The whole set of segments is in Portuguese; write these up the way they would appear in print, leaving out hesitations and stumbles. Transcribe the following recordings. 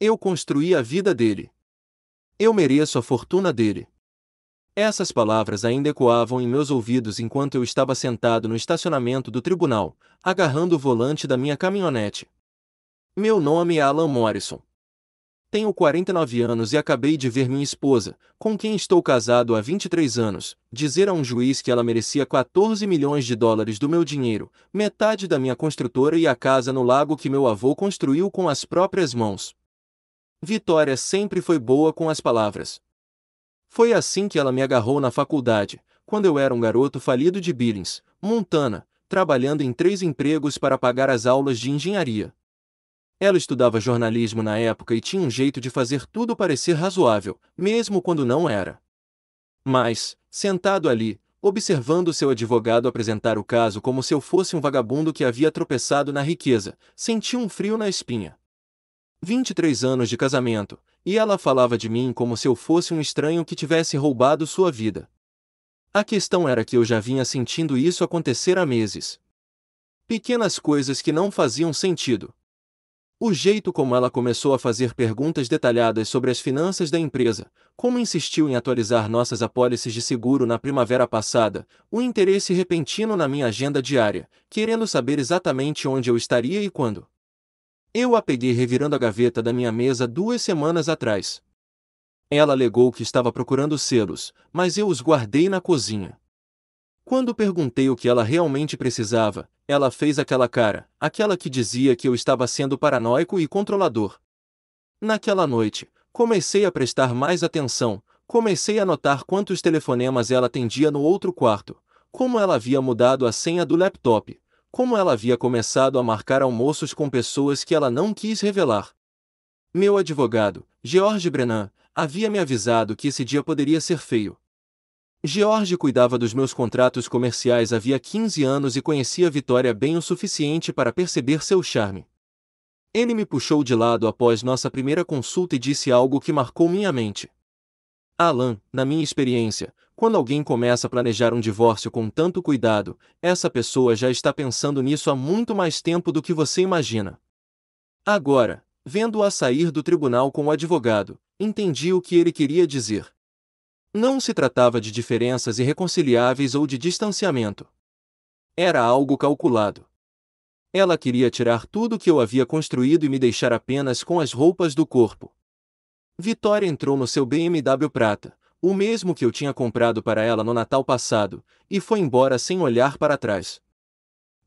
Eu construí a vida dele. Eu mereço a fortuna dele. Essas palavras ainda ecoavam em meus ouvidos enquanto eu estava sentado no estacionamento do tribunal, agarrando o volante da minha caminhonete. Meu nome é Alan Morrison. Tenho 49 anos e acabei de ver minha esposa, com quem estou casado há 23 anos, dizer a um juiz que ela merecia 14 milhões de dólares do meu dinheiro, metade da minha construtora e a casa no lago que meu avô construiu com as próprias mãos. Vitória sempre foi boa com as palavras. Foi assim que ela me agarrou na faculdade, quando eu era um garoto falido de Billings, Montana, trabalhando em 3 empregos para pagar as aulas de engenharia. Ela estudava jornalismo na época e tinha um jeito de fazer tudo parecer razoável, mesmo quando não era. Mas, sentado ali, observando seu advogado apresentar o caso como se eu fosse um vagabundo que havia tropeçado na riqueza, senti um frio na espinha. 23 anos de casamento, e ela falava de mim como se eu fosse um estranho que tivesse roubado sua vida. A questão era que eu já vinha sentindo isso acontecer há meses. Pequenas coisas que não faziam sentido. O jeito como ela começou a fazer perguntas detalhadas sobre as finanças da empresa, como insistiu em atualizar nossas apólices de seguro na primavera passada, o interesse repentino na minha agenda diária, querendo saber exatamente onde eu estaria e quando. Eu a peguei revirando a gaveta da minha mesa 2 semanas atrás. Ela alegou que estava procurando selos, mas eu os guardei na cozinha. Quando perguntei o que ela realmente precisava, ela fez aquela cara, aquela que dizia que eu estava sendo paranoico e controlador. Naquela noite, comecei a prestar mais atenção, comecei a notar quantos telefonemas ela atendia no outro quarto, como ela havia mudado a senha do laptop, como ela havia começado a marcar almoços com pessoas que ela não quis revelar. Meu advogado, George Brennan, havia me avisado que esse dia poderia ser feio. George cuidava dos meus contratos comerciais havia 15 anos e conhecia Vitória bem o suficiente para perceber seu charme. Ele me puxou de lado após nossa primeira consulta e disse algo que marcou minha mente. Alan, na minha experiência, quando alguém começa a planejar um divórcio com tanto cuidado, essa pessoa já está pensando nisso há muito mais tempo do que você imagina. Agora, vendo-a sair do tribunal com o advogado, entendi o que ele queria dizer. Não se tratava de diferenças irreconciliáveis ou de distanciamento. Era algo calculado. Ela queria tirar tudo que eu havia construído e me deixar apenas com as roupas do corpo. Vitória entrou no seu BMW prata, o mesmo que eu tinha comprado para ela no Natal passado, e foi embora sem olhar para trás.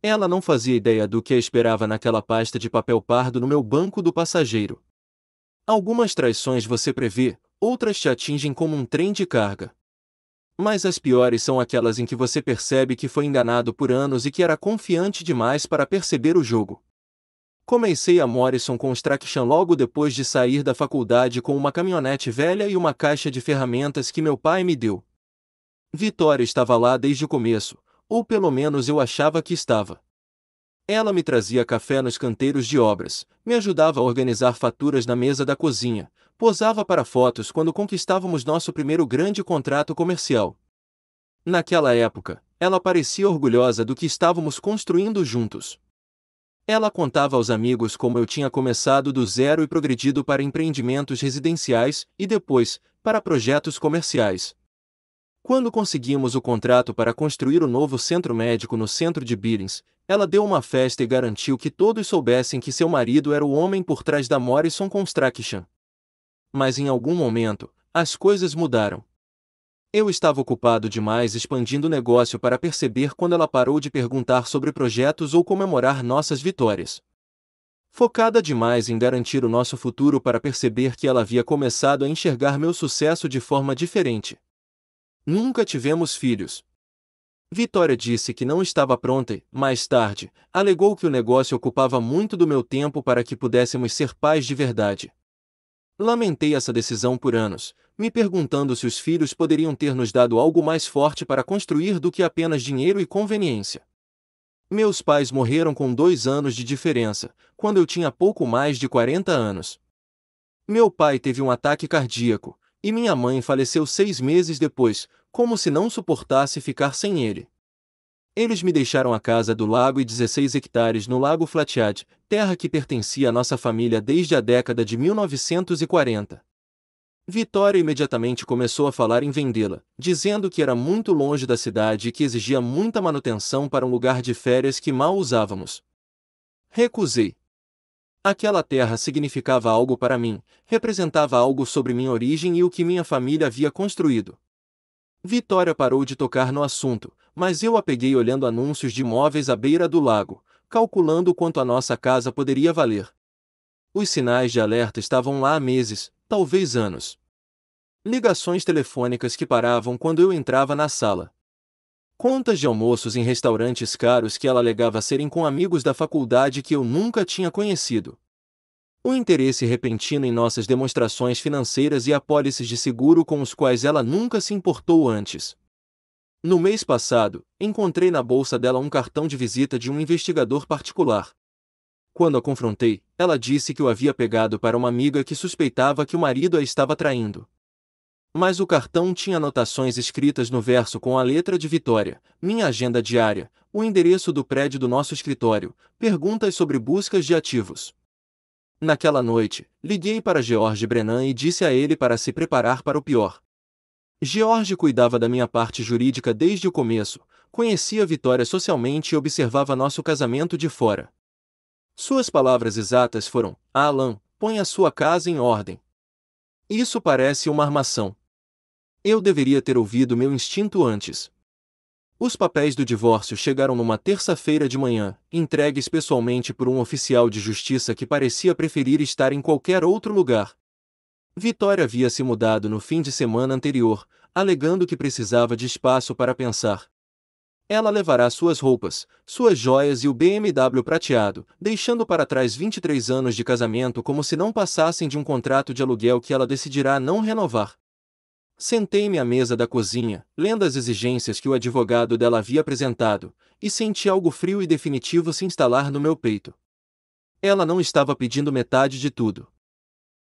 Ela não fazia ideia do que a esperava naquela pasta de papel pardo no meu banco do passageiro. Algumas traições você prevê, outras te atingem como um trem de carga. Mas as piores são aquelas em que você percebe que foi enganado por anos e que era confiante demais para perceber o jogo. Comecei a Morrison Construction logo depois de sair da faculdade com uma caminhonete velha e uma caixa de ferramentas que meu pai me deu. Vitória estava lá desde o começo, ou pelo menos eu achava que estava. Ela me trazia café nos canteiros de obras, me ajudava a organizar faturas na mesa da cozinha, posava para fotos quando conquistávamos nosso primeiro grande contrato comercial. Naquela época, ela parecia orgulhosa do que estávamos construindo juntos. Ela contava aos amigos como eu tinha começado do zero e progredido para empreendimentos residenciais e depois, para projetos comerciais. Quando conseguimos o contrato para construir o novo centro médico no centro de Billings, ela deu uma festa e garantiu que todos soubessem que seu marido era o homem por trás da Morrison Construction. Mas em algum momento, as coisas mudaram. Eu estava ocupado demais expandindo o negócio para perceber quando ela parou de perguntar sobre projetos ou comemorar nossas vitórias. Focada demais em garantir o nosso futuro para perceber que ela havia começado a enxergar meu sucesso de forma diferente. Nunca tivemos filhos. Vitória disse que não estava pronta e, mais tarde, alegou que o negócio ocupava muito do meu tempo para que pudéssemos ser pais de verdade. Lamentei essa decisão por anos, me perguntando se os filhos poderiam ter nos dado algo mais forte para construir do que apenas dinheiro e conveniência. Meus pais morreram com 2 anos de diferença, quando eu tinha pouco mais de 40 anos. Meu pai teve um ataque cardíaco, e minha mãe faleceu 6 meses depois, como se não suportasse ficar sem ele. Eles me deixaram a casa do lago e 16 hectares no Lago Flathead, terra que pertencia à nossa família desde a década de 1940. Vitória imediatamente começou a falar em vendê-la, dizendo que era muito longe da cidade e que exigia muita manutenção para um lugar de férias que mal usávamos. Recusei. Aquela terra significava algo para mim, representava algo sobre minha origem e o que minha família havia construído. Vitória parou de tocar no assunto, mas eu a peguei olhando anúncios de imóveis à beira do lago, calculando quanto a nossa casa poderia valer. Os sinais de alerta estavam lá há meses, talvez anos. Ligações telefônicas que paravam quando eu entrava na sala. Contas de almoços em restaurantes caros que ela alegava serem com amigos da faculdade que eu nunca tinha conhecido. O interesse repentino em nossas demonstrações financeiras e apólices de seguro com os quais ela nunca se importou antes. No mês passado, encontrei na bolsa dela um cartão de visita de um investigador particular. Quando a confrontei, ela disse que o havia pegado para uma amiga que suspeitava que o marido a estava traindo. Mas o cartão tinha anotações escritas no verso com a letra de Vitória, minha agenda diária, o endereço do prédio do nosso escritório, perguntas sobre buscas de ativos. Naquela noite, liguei para George Brennan e disse a ele para se preparar para o pior. George cuidava da minha parte jurídica desde o começo, conhecia Vitória socialmente e observava nosso casamento de fora. Suas palavras exatas foram: Alan, põe a sua casa em ordem. Isso parece uma armação. Eu deveria ter ouvido meu instinto antes. Os papéis do divórcio chegaram numa terça-feira de manhã, entregues pessoalmente por um oficial de justiça que parecia preferir estar em qualquer outro lugar. Vitória havia se mudado no fim de semana anterior, alegando que precisava de espaço para pensar. Ela levará suas roupas, suas joias e o BMW prateado, deixando para trás 23 anos de casamento como se não passassem de um contrato de aluguel que ela decidirá não renovar. Sentei-me à mesa da cozinha, lendo as exigências que o advogado dela havia apresentado, e senti algo frio e definitivo se instalar no meu peito. Ela não estava pedindo metade de tudo.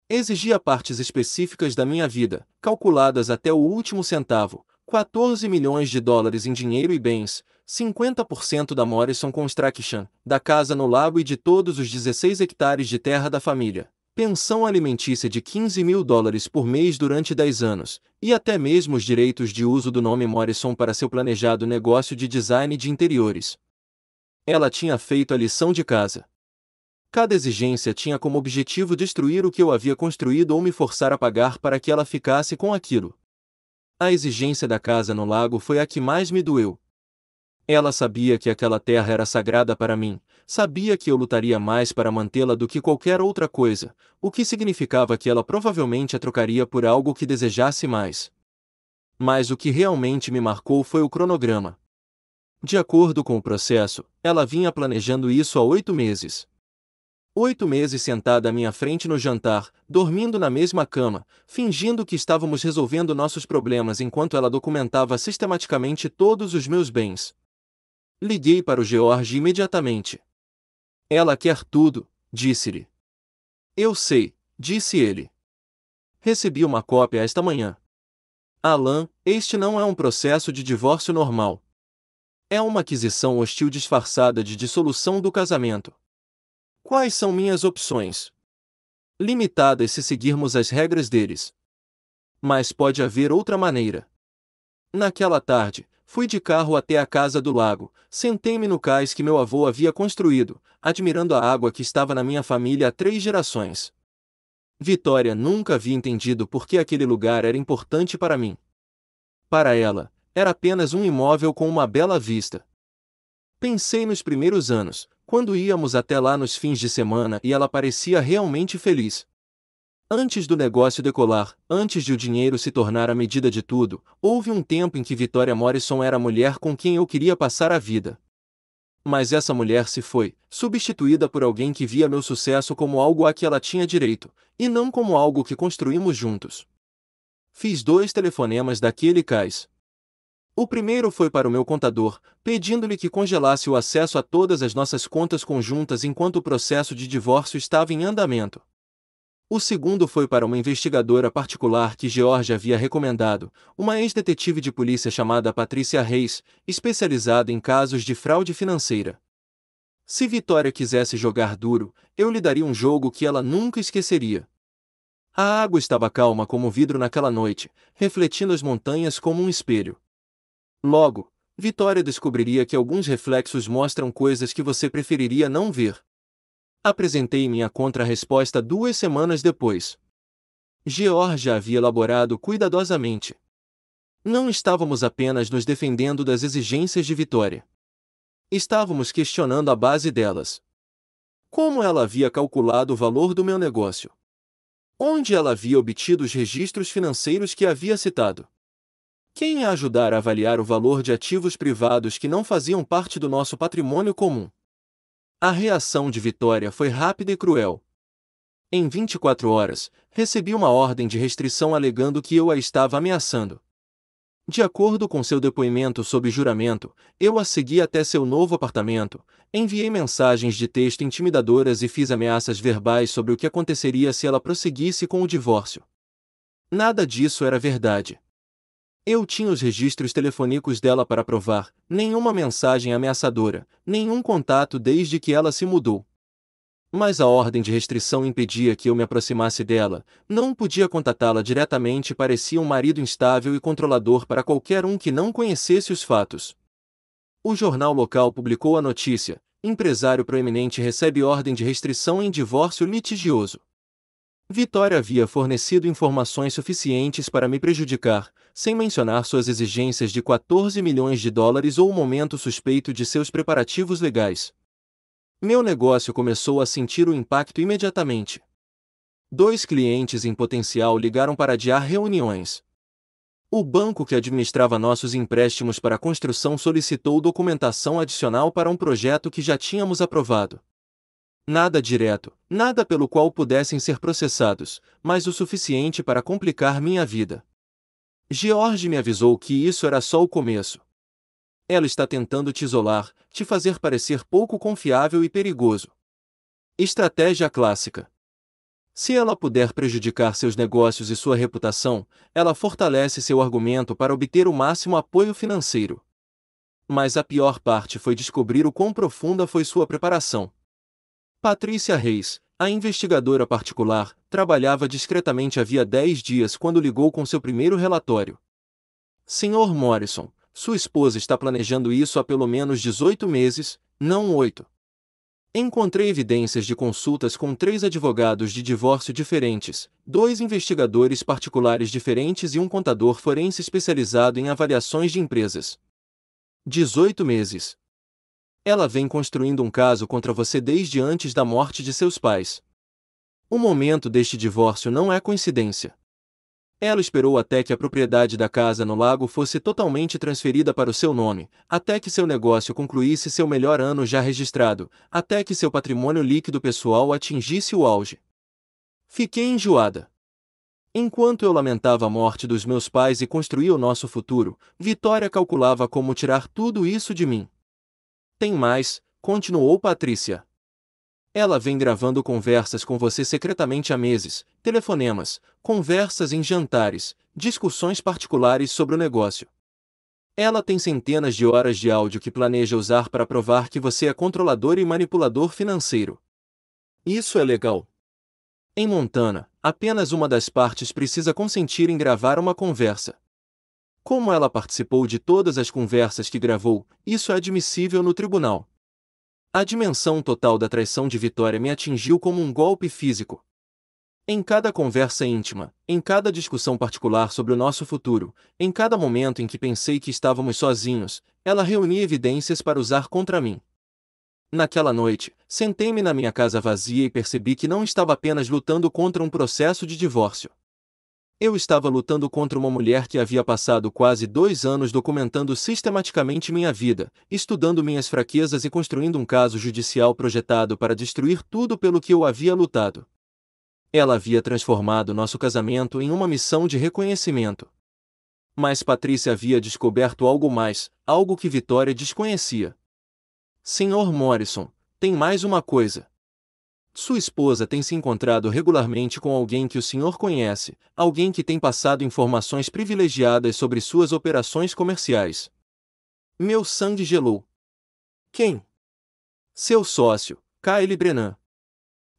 Exigia partes específicas da minha vida, calculadas até o último centavo, 14 milhões de dólares em dinheiro e bens, 50% da Morrison Construction, da casa no lago e de todos os 16 hectares de terra da família. Pensão alimentícia de 15 mil dólares por mês durante 10 anos, e até mesmo os direitos de uso do nome Morrison para seu planejado negócio de design de interiores. Ela tinha feito a lição de casa. Cada exigência tinha como objetivo destruir o que eu havia construído ou me forçar a pagar para que ela ficasse com aquilo. A exigência da casa no lago foi a que mais me doeu. Ela sabia que aquela terra era sagrada para mim, sabia que eu lutaria mais para mantê-la do que qualquer outra coisa, o que significava que ela provavelmente a trocaria por algo que desejasse mais. Mas o que realmente me marcou foi o cronograma. De acordo com o processo, ela vinha planejando isso há 8 meses. 8 meses sentada à minha frente no jantar, dormindo na mesma cama, fingindo que estávamos resolvendo nossos problemas enquanto ela documentava sistematicamente todos os meus bens. Liguei para o George imediatamente. Ela quer tudo, disse-lhe. Eu sei, disse ele. Recebi uma cópia esta manhã. Alan, este não é um processo de divórcio normal. É uma aquisição hostil disfarçada de dissolução do casamento. Quais são minhas opções? Limitadas se seguirmos as regras deles. Mas pode haver outra maneira. Naquela tarde, fui de carro até a casa do lago, sentei-me no cais que meu avô havia construído, admirando a água que estava na minha família há 3 gerações. Vitória nunca havia entendido por que aquele lugar era importante para mim. Para ela, era apenas um imóvel com uma bela vista. Pensei nos primeiros anos, quando íamos até lá nos fins de semana e ela parecia realmente feliz. Antes do negócio decolar, antes de o dinheiro se tornar a medida de tudo, houve um tempo em que Vitória Morrison era a mulher com quem eu queria passar a vida. Mas essa mulher se foi, substituída por alguém que via meu sucesso como algo a que ela tinha direito, e não como algo que construímos juntos. Fiz 2 telefonemas daquele cais. O primeiro foi para o meu contador, pedindo-lhe que congelasse o acesso a todas as nossas contas conjuntas enquanto o processo de divórcio estava em andamento. O segundo foi para uma investigadora particular que George havia recomendado, uma ex-detetive de polícia chamada Patricia Reis, especializada em casos de fraude financeira. Se Vitória quisesse jogar duro, eu lhe daria um jogo que ela nunca esqueceria. A água estava calma como vidro naquela noite, refletindo as montanhas como um espelho. Logo, Vitória descobriria que alguns reflexos mostram coisas que você preferiria não ver. Apresentei minha contra-resposta 2 semanas depois. George havia elaborado cuidadosamente. Não estávamos apenas nos defendendo das exigências de Vitória. Estávamos questionando a base delas. Como ela havia calculado o valor do meu negócio? Onde ela havia obtido os registros financeiros que havia citado? Quem a ajudar a avaliar o valor de ativos privados que não faziam parte do nosso patrimônio comum? A reação de Vitória foi rápida e cruel. Em 24 horas, recebi uma ordem de restrição alegando que eu a estava ameaçando. De acordo com seu depoimento sob juramento, eu a segui até seu novo apartamento, enviei mensagens de texto intimidadoras e fiz ameaças verbais sobre o que aconteceria se ela prosseguisse com o divórcio. Nada disso era verdade. Eu tinha os registros telefônicos dela para provar, nenhuma mensagem ameaçadora, nenhum contato desde que ela se mudou. Mas a ordem de restrição impedia que eu me aproximasse dela, não podia contatá-la diretamente e parecia um marido instável e controlador para qualquer um que não conhecesse os fatos. O jornal local publicou a notícia: empresário proeminente recebe ordem de restrição em divórcio litigioso. Vitória havia fornecido informações suficientes para me prejudicar, sem mencionar suas exigências de 14 milhões de dólares ou o momento suspeito de seus preparativos legais. Meu negócio começou a sentir o impacto imediatamente. 2 clientes em potencial ligaram para adiar reuniões. O banco que administrava nossos empréstimos para a construção solicitou documentação adicional para um projeto que já tínhamos aprovado. Nada direto, nada pelo qual pudessem ser processados, mas o suficiente para complicar minha vida. George me avisou que isso era só o começo. Ela está tentando te isolar, te fazer parecer pouco confiável e perigoso. Estratégia clássica. Se ela puder prejudicar seus negócios e sua reputação, ela fortalece seu argumento para obter o máximo apoio financeiro. Mas a pior parte foi descobrir o quão profunda foi sua preparação. Patricia Reis, a investigadora particular, trabalhava discretamente havia 10 dias quando ligou com seu primeiro relatório. Sr. Morrison, sua esposa está planejando isso há pelo menos 18 meses, não 8. Encontrei evidências de consultas com 3 advogados de divórcio diferentes, 2 investigadores particulares diferentes e um contador forense especializado em avaliações de empresas. 18 meses. Ela vem construindo um caso contra você desde antes da morte de seus pais. O momento deste divórcio não é coincidência. Ela esperou até que a propriedade da casa no lago fosse totalmente transferida para o seu nome, até que seu negócio concluísse seu melhor ano já registrado, até que seu patrimônio líquido pessoal atingisse o auge. Fiquei enjoada. Enquanto eu lamentava a morte dos meus pais e construía o nosso futuro, Vitória calculava como tirar tudo isso de mim. Tem mais, continuou Patrícia. Ela vem gravando conversas com você secretamente há meses, telefonemas, conversas em jantares, discussões particulares sobre o negócio. Ela tem centenas de horas de áudio que planeja usar para provar que você é controlador e manipulador financeiro. Isso é legal. Em Montana, apenas uma das partes precisa consentir em gravar uma conversa. Como ela participou de todas as conversas que gravou, isso é admissível no tribunal. A dimensão total da traição de Vitória me atingiu como um golpe físico. Em cada conversa íntima, em cada discussão particular sobre o nosso futuro, em cada momento em que pensei que estávamos sozinhos, ela reunia evidências para usar contra mim. Naquela noite, sentei-me na minha casa vazia e percebi que não estava apenas lutando contra um processo de divórcio. Eu estava lutando contra uma mulher que havia passado quase 2 anos documentando sistematicamente minha vida, estudando minhas fraquezas e construindo um caso judicial projetado para destruir tudo pelo que eu havia lutado. Ela havia transformado nosso casamento em uma missão de reconhecimento. Mas Patrícia havia descoberto algo mais, algo que Vitória desconhecia. Sr. Morrison, tem mais uma coisa. Sua esposa tem se encontrado regularmente com alguém que o senhor conhece, alguém que tem passado informações privilegiadas sobre suas operações comerciais. Meu sangue gelou. Quem? Seu sócio, Kyle Brennan.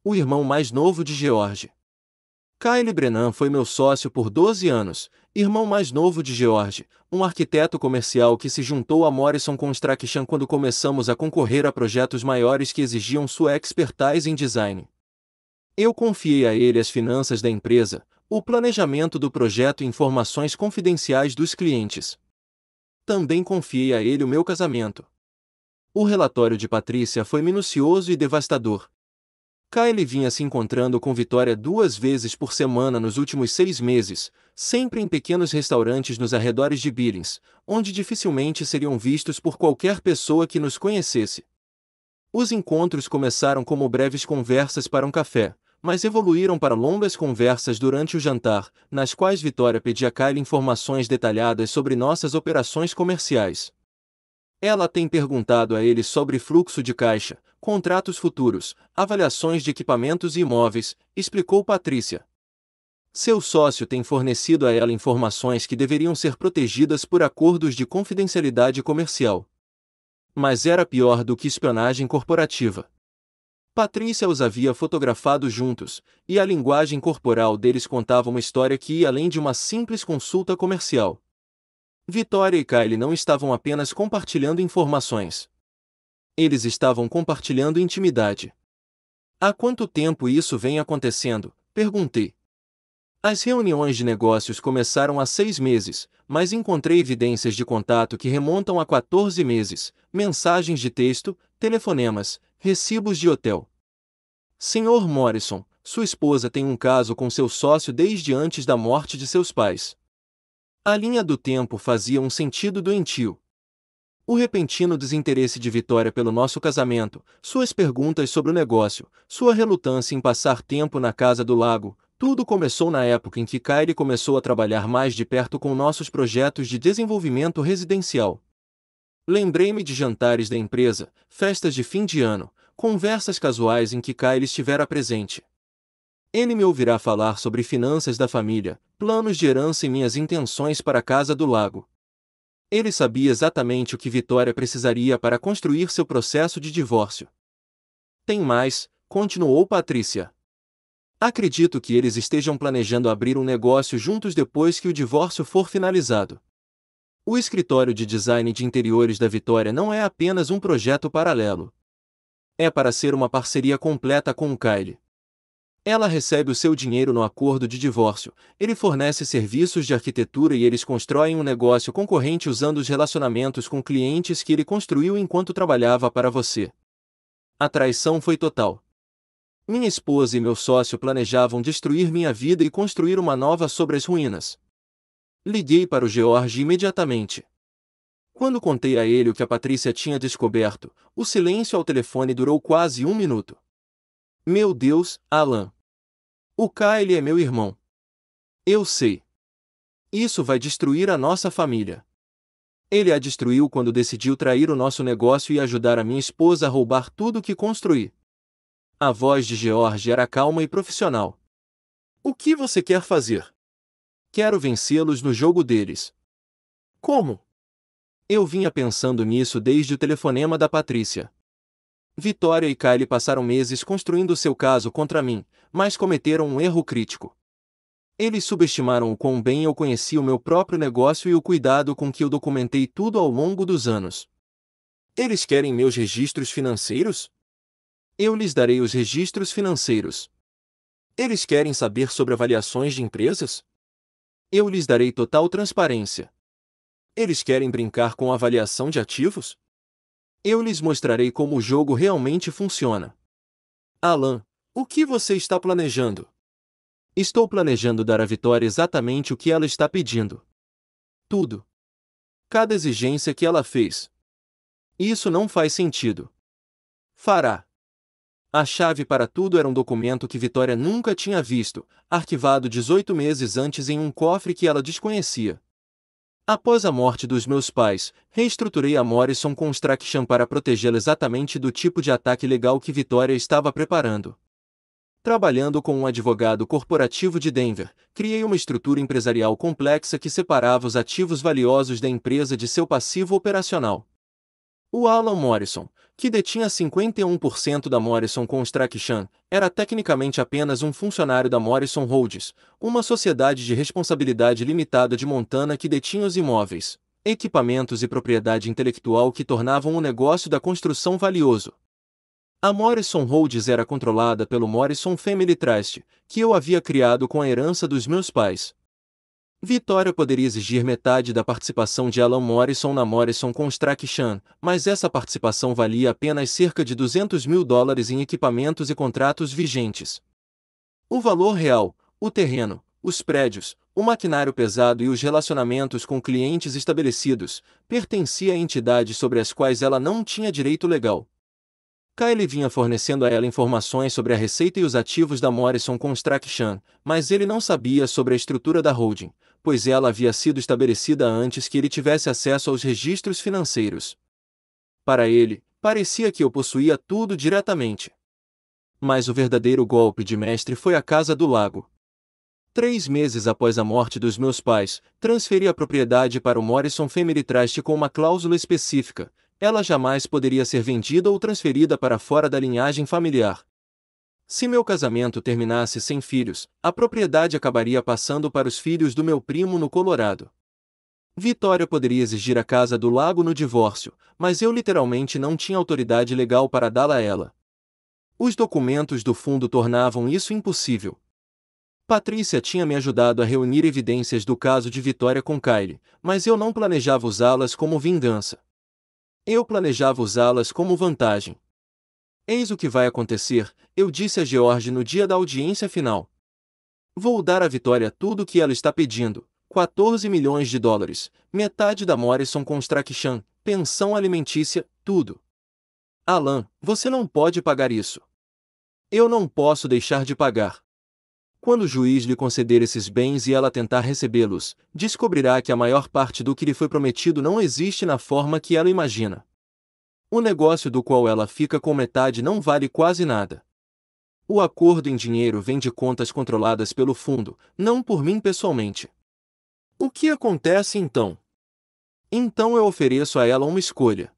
O irmão mais novo de George. Kyle Brennan foi meu sócio por 12 anos, irmão mais novo de George, um arquiteto comercial que se juntou a Morrison Construction quando começamos a concorrer a projetos maiores que exigiam sua expertise em design. Eu confiei a ele as finanças da empresa, o planejamento do projeto e informações confidenciais dos clientes. Também confiei a ele o meu casamento. O relatório de Patrícia foi minucioso e devastador. Kyle vinha se encontrando com Vitória 2 vezes por semana nos últimos 6 meses, sempre em pequenos restaurantes nos arredores de Billings, onde dificilmente seriam vistos por qualquer pessoa que nos conhecesse. Os encontros começaram como breves conversas para um café, mas evoluíram para longas conversas durante o jantar, nas quais Vitória pedia a Kyle informações detalhadas sobre nossas operações comerciais. Ela tem perguntado a ele sobre fluxo de caixa, contratos futuros, avaliações de equipamentos e imóveis, explicou Patrícia. Seu sócio tem fornecido a ela informações que deveriam ser protegidas por acordos de confidencialidade comercial. Mas era pior do que espionagem corporativa. Patrícia os havia fotografado juntos, e a linguagem corporal deles contava uma história que ia além de uma simples consulta comercial. Vitória e Kyle não estavam apenas compartilhando informações. Eles estavam compartilhando intimidade. Há quanto tempo isso vem acontecendo? Perguntei. As reuniões de negócios começaram há 6 meses, mas encontrei evidências de contato que remontam a 14 meses, mensagens de texto, telefonemas, recibos de hotel. Senhor Morrison, sua esposa tem um caso com seu sócio desde antes da morte de seus pais. A linha do tempo fazia um sentido doentio. O repentino desinteresse de Vitória pelo nosso casamento, suas perguntas sobre o negócio, sua relutância em passar tempo na casa do lago, tudo começou na época em que Kyle começou a trabalhar mais de perto com nossos projetos de desenvolvimento residencial. Lembrei-me de jantares da empresa, festas de fim de ano, conversas casuais em que Kyle estivera presente. Ele me ouvirá falar sobre finanças da família, planos de herança e minhas intenções para a casa do lago. Ele sabia exatamente o que Vitória precisaria para construir seu processo de divórcio. Tem mais, continuou Patrícia. Acredito que eles estejam planejando abrir um negócio juntos depois que o divórcio for finalizado. O escritório de design de interiores da Vitória não é apenas um projeto paralelo. É para ser uma parceria completa com o Kyle. Ela recebe o seu dinheiro no acordo de divórcio, ele fornece serviços de arquitetura e eles constroem um negócio concorrente usando os relacionamentos com clientes que ele construiu enquanto trabalhava para você. A traição foi total. Minha esposa e meu sócio planejavam destruir minha vida e construir uma nova sobre as ruínas. Liguei para o George imediatamente. Quando contei a ele o que a Patrícia tinha descoberto, o silêncio ao telefone durou quase 1 minuto. Meu Deus, Alan. O Kyle é meu irmão. Eu sei. Isso vai destruir a nossa família. Ele a destruiu quando decidiu trair o nosso negócio e ajudar a minha esposa a roubar tudo o que construí. A voz de George era calma e profissional. O que você quer fazer? Quero vencê-los no jogo deles. Como? Eu vinha pensando nisso desde o telefonema da Patrícia. Vitória e Kyle passaram meses construindo seu caso contra mim, mas cometeram um erro crítico. Eles subestimaram o quão bem eu conhecia o meu próprio negócio e o cuidado com que eu documentei tudo ao longo dos anos. Eles querem meus registros financeiros? Eu lhes darei os registros financeiros. Eles querem saber sobre avaliações de empresas? Eu lhes darei total transparência. Eles querem brincar com avaliação de ativos? Eu lhes mostrarei como o jogo realmente funciona. Alan, o que você está planejando? Estou planejando dar à Vitória exatamente o que ela está pedindo. Tudo. Cada exigência que ela fez. Isso não faz sentido. Fará. A chave para tudo era um documento que Vitória nunca tinha visto, arquivado 18 meses antes em um cofre que ela desconhecia. Após a morte dos meus pais, reestruturei a Morrison Construction para protegê-la exatamente do tipo de ataque legal que Vitória estava preparando. Trabalhando com um advogado corporativo de Denver, criei uma estrutura empresarial complexa que separava os ativos valiosos da empresa de seu passivo operacional. O Alan Morrison, que detinha 51% da Morrison Construction, era tecnicamente apenas um funcionário da Morrison Holdings, uma sociedade de responsabilidade limitada de Montana que detinha os imóveis, equipamentos e propriedade intelectual que tornavam o negócio da construção valioso. A Morrison Holdings era controlada pelo Morrison Family Trust, que eu havia criado com a herança dos meus pais. Vitória poderia exigir metade da participação de Alan Morrison na Morrison Construction, mas essa participação valia apenas cerca de $200 mil em equipamentos e contratos vigentes. O valor real, o terreno, os prédios, o maquinário pesado e os relacionamentos com clientes estabelecidos, pertencia a entidades sobre as quais ela não tinha direito legal. Kyle vinha fornecendo a ela informações sobre a receita e os ativos da Morrison Construction, mas ele não sabia sobre a estrutura da holding, pois ela havia sido estabelecida antes que ele tivesse acesso aos registros financeiros. Para ele, parecia que eu possuía tudo diretamente. Mas o verdadeiro golpe de mestre foi a Casa do Lago. 3 meses após a morte dos meus pais, transferi a propriedade para o Morrison Family Trust com uma cláusula específica. Ela jamais poderia ser vendida ou transferida para fora da linhagem familiar. Se meu casamento terminasse sem filhos, a propriedade acabaria passando para os filhos do meu primo no Colorado. Vitória poderia exigir a Casa do Lago no divórcio, mas eu literalmente não tinha autoridade legal para dá-la a ela. Os documentos do fundo tornavam isso impossível. Patrícia tinha me ajudado a reunir evidências do caso de Vitória com Kyle, mas eu não planejava usá-las como vingança. Eu planejava usá-las como vantagem. Eis o que vai acontecer, eu disse a George no dia da audiência final. Vou dar à Vitória tudo o que ela está pedindo, $14 milhões, metade da Morrison Construction, pensão alimentícia, tudo. Alan, você não pode pagar isso. Eu não posso deixar de pagar. Quando o juiz lhe conceder esses bens e ela tentar recebê-los, descobrirá que a maior parte do que lhe foi prometido não existe na forma que ela imagina. O negócio do qual ela fica com metade não vale quase nada. O acordo em dinheiro vem de contas controladas pelo fundo, não por mim pessoalmente. O que acontece então? Então eu ofereço a ela uma escolha.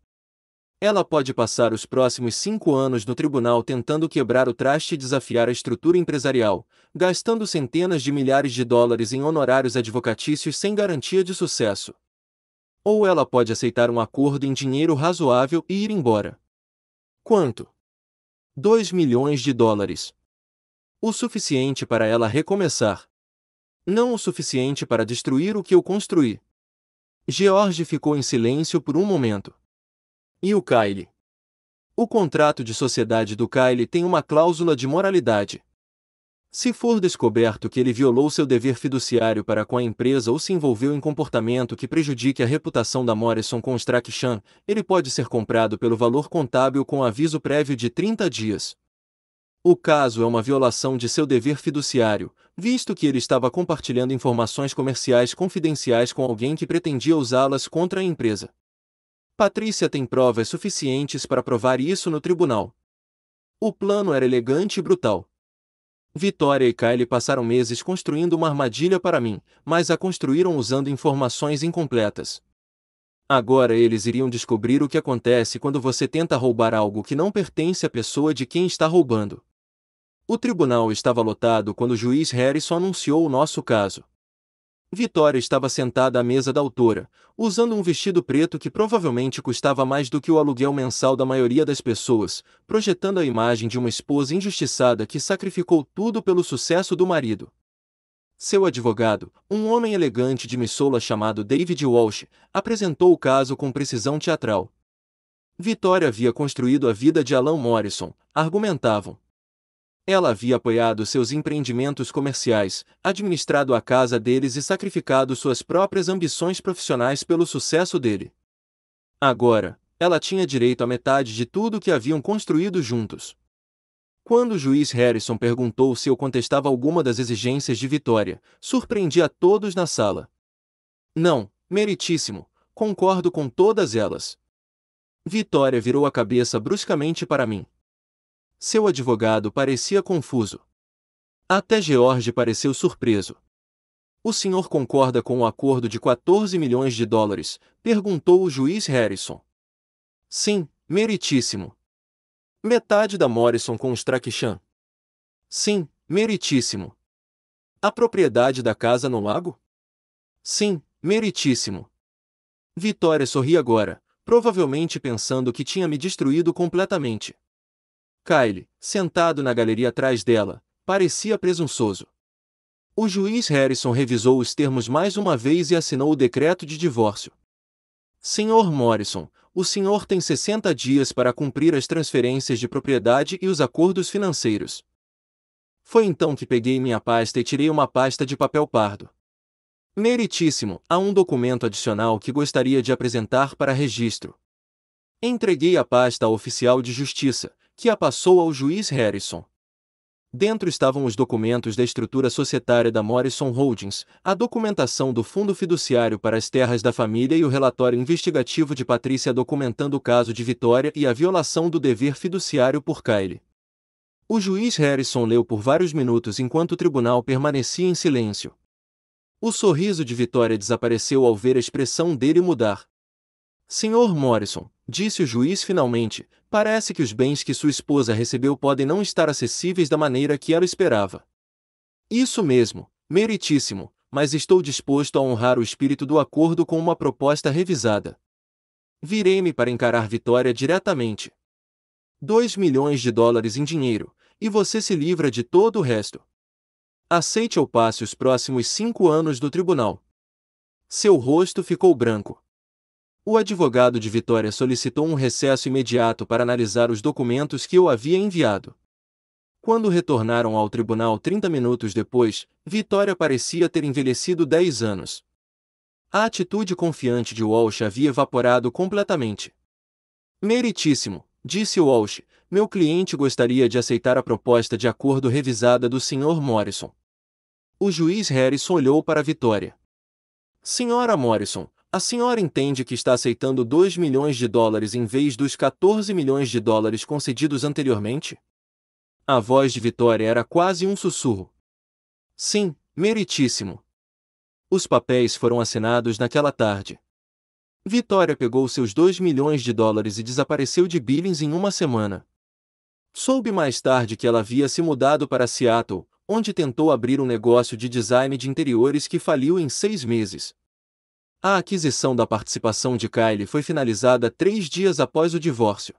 Ela pode passar os próximos 5 anos no tribunal tentando quebrar o traste e desafiar a estrutura empresarial, gastando centenas de milhares de dólares em honorários advocatícios sem garantia de sucesso. Ou ela pode aceitar um acordo em dinheiro razoável e ir embora. Quanto? $2 milhões. O suficiente para ela recomeçar. Não o suficiente para destruir o que eu construí. George ficou em silêncio por um momento. E o Kyle? O contrato de sociedade do Kyle tem uma cláusula de moralidade. Se for descoberto que ele violou seu dever fiduciário para com a empresa ou se envolveu em comportamento que prejudique a reputação da Morrison Construction, ele pode ser comprado pelo valor contábil com aviso prévio de 30 dias. O caso é uma violação de seu dever fiduciário, visto que ele estava compartilhando informações comerciais confidenciais com alguém que pretendia usá-las contra a empresa. Patrícia tem provas suficientes para provar isso no tribunal. O plano era elegante e brutal. Vitória e Kyle passaram meses construindo uma armadilha para mim, mas a construíram usando informações incompletas. Agora eles iriam descobrir o que acontece quando você tenta roubar algo que não pertence à pessoa de quem está roubando. O tribunal estava lotado quando o juiz Harrison anunciou o nosso caso. Vitória estava sentada à mesa da autora, usando um vestido preto que provavelmente custava mais do que o aluguel mensal da maioria das pessoas, projetando a imagem de uma esposa injustiçada que sacrificou tudo pelo sucesso do marido. Seu advogado, um homem elegante de Missoula chamado David Walsh, apresentou o caso com precisão teatral. Vitória havia construído a vida de Alan Morrison, argumentavam. Ela havia apoiado seus empreendimentos comerciais, administrado a casa deles e sacrificado suas próprias ambições profissionais pelo sucesso dele. Agora, ela tinha direito à metade de tudo que haviam construído juntos. Quando o juiz Harrison perguntou se eu contestava alguma das exigências de Vitória, surpreendi a todos na sala. Não, meritíssimo, concordo com todas elas. Vitória virou a cabeça bruscamente para mim. Seu advogado parecia confuso. Até George pareceu surpreso. O senhor concorda com o acordo de 14 milhões de dólares? Perguntou o juiz Harrison. Sim, meritíssimo. Metade da Morrison com Strachan. Sim, meritíssimo. A propriedade da casa no lago? Sim, meritíssimo. Vitória sorri agora, provavelmente pensando que tinha me destruído completamente. Kyle, sentado na galeria atrás dela, parecia presunçoso. O juiz Harrison revisou os termos mais uma vez e assinou o decreto de divórcio. Sr. Morrison, o senhor tem 60 dias para cumprir as transferências de propriedade e os acordos financeiros. Foi então que peguei minha pasta e tirei uma pasta de papel pardo. Meritíssimo, há um documento adicional que gostaria de apresentar para registro. Entreguei a pasta ao oficial de justiça, que a passou ao juiz Harrison. Dentro estavam os documentos da estrutura societária da Morrison Holdings, a documentação do fundo fiduciário para as terras da família e o relatório investigativo de Patrícia documentando o caso de Vitória e a violação do dever fiduciário por Kyle. O juiz Harrison leu por vários minutos enquanto o tribunal permanecia em silêncio. O sorriso de Vitória desapareceu ao ver a expressão dele mudar. Sr. Morrison, disse o juiz finalmente, parece que os bens que sua esposa recebeu podem não estar acessíveis da maneira que ela esperava. Isso mesmo, meritíssimo, mas estou disposto a honrar o espírito do acordo com uma proposta revisada. Virei-me para encarar Vitória diretamente. 2 milhões de dólares em dinheiro, e você se livra de todo o resto. Aceite ou passe os próximos 5 anos do tribunal. Seu rosto ficou branco. O advogado de Vitória solicitou um recesso imediato para analisar os documentos que eu havia enviado. Quando retornaram ao tribunal 30 minutos depois, Vitória parecia ter envelhecido 10 anos. A atitude confiante de Walsh havia evaporado completamente. Meritíssimo, disse Walsh, meu cliente gostaria de aceitar a proposta de acordo revisada do Sr. Morrison. O juiz Harrison olhou para Vitória. Senhora Morrison, a senhora entende que está aceitando 2 milhões de dólares em vez dos 14 milhões de dólares concedidos anteriormente? A voz de Vitória era quase um sussurro. Sim, meritíssimo. Os papéis foram assinados naquela tarde. Vitória pegou seus 2 milhões de dólares e desapareceu de Billings em uma semana. Soube mais tarde que ela havia se mudado para Seattle, onde tentou abrir um negócio de design de interiores que faliu em 6 meses. A aquisição da participação de Kyle foi finalizada 3 dias após o divórcio.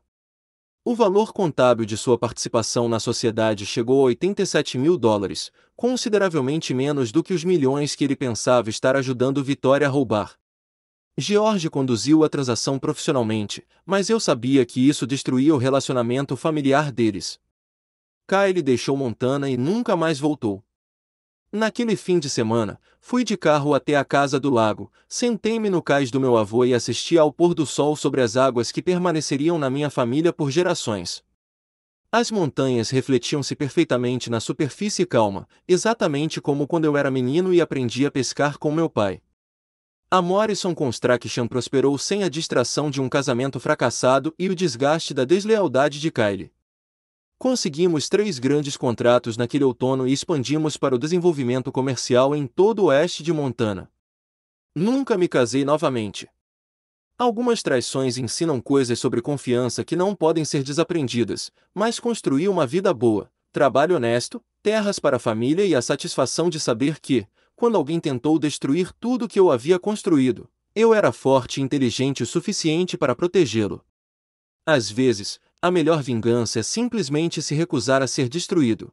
O valor contábil de sua participação na sociedade chegou a 87 mil dólares, consideravelmente menos do que os milhões que ele pensava estar ajudando Vitória a roubar. George conduziu a transação profissionalmente, mas eu sabia que isso destruía o relacionamento familiar deles. Kyle deixou Montana e nunca mais voltou. Naquele fim de semana, fui de carro até a casa do lago, sentei-me no cais do meu avô e assisti ao pôr do sol sobre as águas que permaneceriam na minha família por gerações. As montanhas refletiam-se perfeitamente na superfície calma, exatamente como quando eu era menino e aprendi a pescar com meu pai. A Morrison Construction prosperou sem a distração de um casamento fracassado e o desgaste da deslealdade de Kyle. Conseguimos 3 grandes contratos naquele outono e expandimos para o desenvolvimento comercial em todo o oeste de Montana. Nunca me casei novamente. Algumas traições ensinam coisas sobre confiança que não podem ser desaprendidas, mas construí uma vida boa, trabalho honesto, terras para a família e a satisfação de saber que, quando alguém tentou destruir tudo que eu havia construído, eu era forte e inteligente o suficiente para protegê-lo. Às vezes, a melhor vingança é simplesmente se recusar a ser destruído.